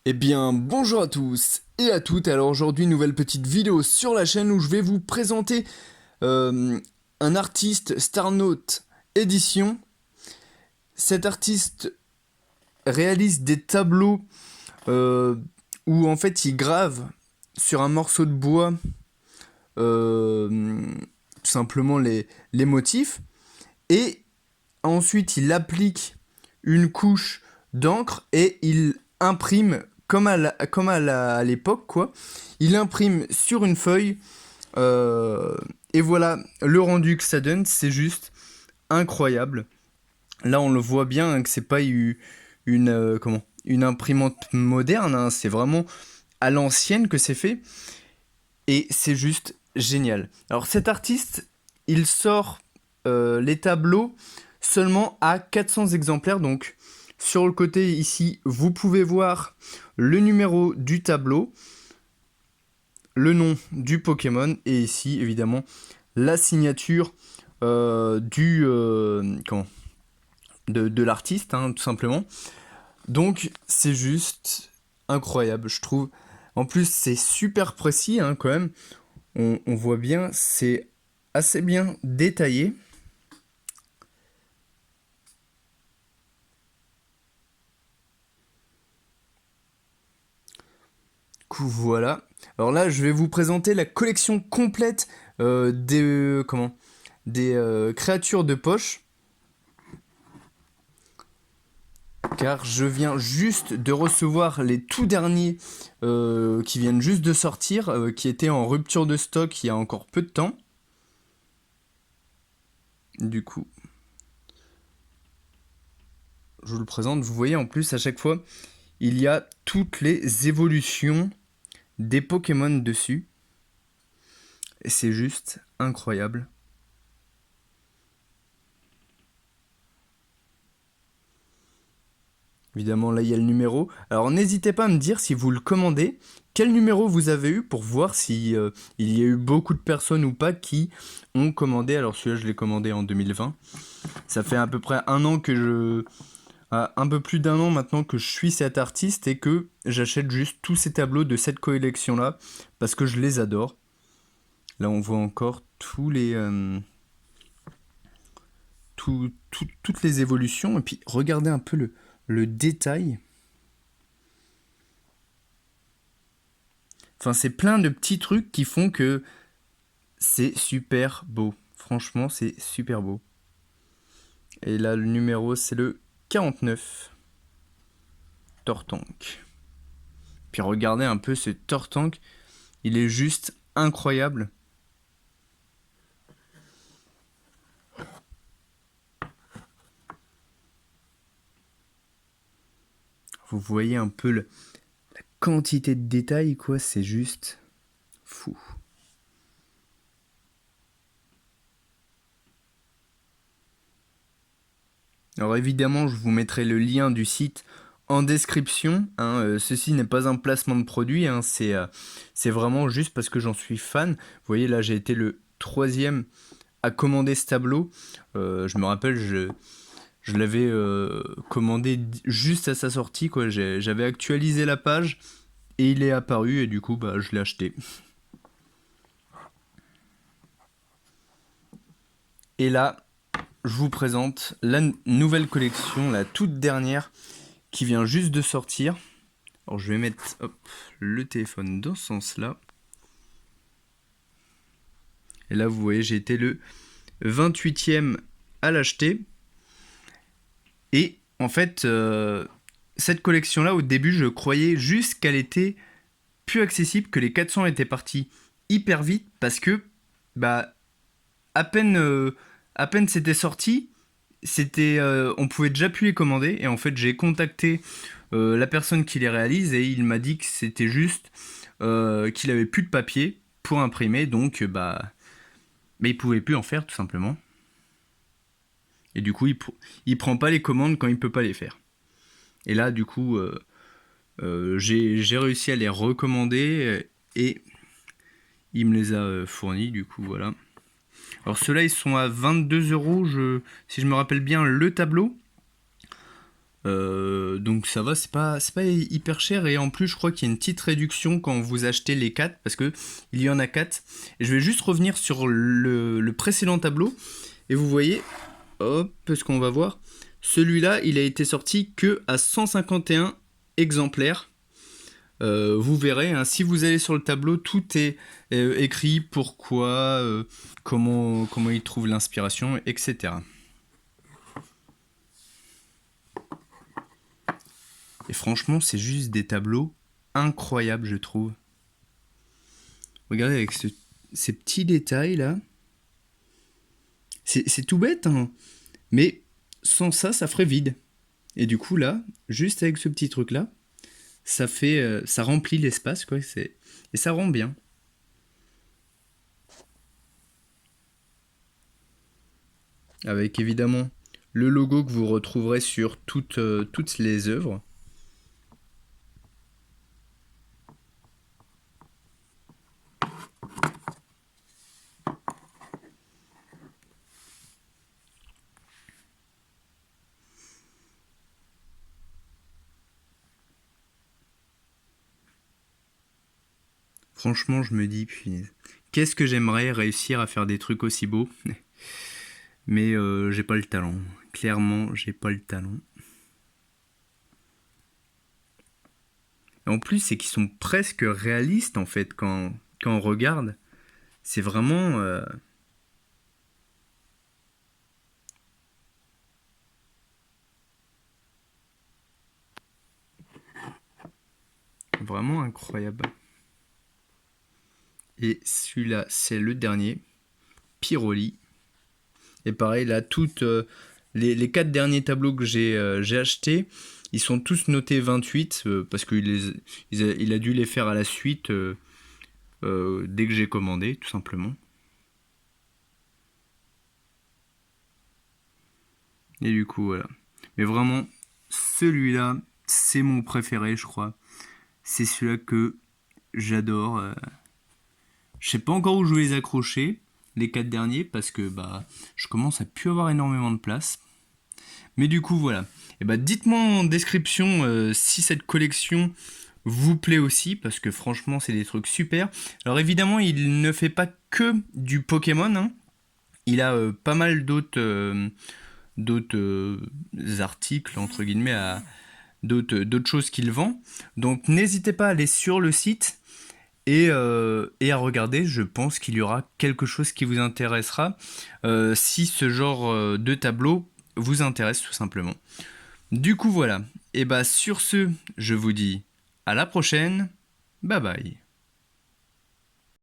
Eh bien, bonjour à tous et à toutes. Alors aujourd'hui, nouvelle petite vidéo sur la chaîne où je vais vous présenter euh, un artiste Starnote Édition. Cet artiste réalise des tableaux euh, où en fait il grave sur un morceau de bois euh, tout simplement les motifs et ensuite il applique une couche d'encre et il imprime à l'époque quoi. Il imprime sur une feuille et voilà le rendu que ça donne, c'est juste incroyable. Là on le voit bien hein, que c'est pas une imprimante moderne, hein, c'est vraiment à l'ancienne que c'est fait et c'est juste génial. Alors cet artiste, il sort les tableaux seulement à 400 exemplaires, donc sur le côté ici, vous pouvez voir le numéro du tableau, le nom du Pokémon, et ici évidemment la signature de l'artiste, hein, tout simplement. Donc c'est juste incroyable, je trouve. En plus c'est super précis hein, quand même. On voit bien, c'est assez bien détaillé. Du coup, voilà. Alors là, je vais vous présenter la collection complète des créatures de poche. Car je viens juste de recevoir les tout derniers qui viennent juste de sortir, qui étaient en rupture de stock il y a encore peu de temps. Du coup, je vous le présente. Vous voyez en plus à chaque fois, il y a toutes les évolutions des Pokémon dessus. Et c'est juste incroyable. Évidemment, là, il y a le numéro. Alors, n'hésitez pas à me dire si vous le commandez, quel numéro vous avez eu pour voir si il y a eu beaucoup de personnes ou pas qui ont commandé. Alors, celui-là, je l'ai commandé en 2020. Ça fait à peu près un an que un peu plus d'un an maintenant que je suis cet artiste et que j'achète juste tous ces tableaux de cette collection-là parce que je les adore. Là, on voit encore toutes les évolutions. Et puis, regardez un peu le détail. Enfin, c'est plein de petits trucs qui font que c'est super beau. Franchement, c'est super beau. Et là, le numéro, c'est le 49. Tortank. Puis regardez un peu ce Tortank. Il est juste incroyable. Vous voyez un peu la quantité de détails, quoi. C'est juste fou. Alors évidemment, je vous mettrai le lien du site en description. Hein, ceci n'est pas un placement de produit, hein, c'est vraiment juste parce que j'en suis fan. Vous voyez, là, j'ai été le troisième à commander ce tableau. Je me rappelle, je l'avais commandé juste à sa sortie, quoi. J'avais actualisé la page et il est apparu et du coup, bah, je l'ai acheté. Et là, je vous présente la nouvelle collection, la toute dernière, qui vient juste de sortir. Alors je vais mettre hop, le téléphone dans ce sens-là. Et là, vous voyez, j'ai été le 28e à l'acheter. Et en fait, cette collection-là, au début, je croyais juste qu'elle était plus accessible, que les 400 étaient partis hyper vite parce que, bah, à peine, à peine c'était sorti, on pouvait déjà plus les commander. Et en fait, j'ai contacté la personne qui les réalise et il m'a dit que c'était juste qu'il avait plus de papier pour imprimer, donc bah, mais il pouvait plus en faire tout simplement. Et du coup, il prend pas les commandes quand il peut pas les faire. Et là, du coup, j'ai réussi à les recommander et il me les a fournis, du coup, voilà. Alors ceux-là, ils sont à 22 euros, si je me rappelle bien, le tableau. Donc ça va, c'est pas hyper cher, et en plus je crois qu'il y a une petite réduction quand vous achetez les 4 parce que il y en a 4. Et je vais juste revenir sur le précédent tableau et vous voyez, hop, ce qu'on va voir, celui-là il a été sorti que à 151 exemplaires. Vous verrez, hein, si vous allez sur le tableau, tout est écrit, pourquoi, comment il trouve l'inspiration, etc. Et franchement, c'est juste des tableaux incroyables, je trouve. Regardez avec ces petits détails là. C'est tout bête, hein, mais sans ça, ça ferait vide. Et du coup là, juste avec ce petit truc là, ça fait, ça remplit l'espace, quoi. Et ça rend bien. Avec évidemment le logo que vous retrouverez sur toutes les œuvres. Franchement, je me dis, puis qu'est-ce que j'aimerais réussir à faire des trucs aussi beaux. Mais j'ai pas le talent. Clairement, j'ai pas le talent. Et en plus, c'est qu'ils sont presque réalistes en fait quand on regarde. C'est vraiment. Vraiment incroyable. Et celui-là, c'est le dernier. Pyroli. Et pareil, là, toutes les 4 derniers tableaux que j'ai achetés, ils sont tous notés 28 parce qu'il a dû les faire à la suite dès que j'ai commandé, tout simplement. Et du coup, voilà. Mais vraiment, celui-là, c'est mon préféré, je crois. C'est celui-là que j'adore. Je sais pas encore où je vais les accrocher, les 4 derniers, parce que bah, je commence à plus avoir énormément de place. Mais du coup, voilà. Et bah, dites-moi en description si cette collection vous plaît aussi, parce que franchement, c'est des trucs super. Alors évidemment, il ne fait pas que du Pokémon, hein. Il a pas mal d'autres articles, entre guillemets, d'autres choses qu'il vend. Donc n'hésitez pas à aller sur le site et à regarder. Je pense qu'il y aura quelque chose qui vous intéressera si ce genre de tableau vous intéresse tout simplement. Du coup voilà, et bah sur ce, je vous dis à la prochaine, bye bye.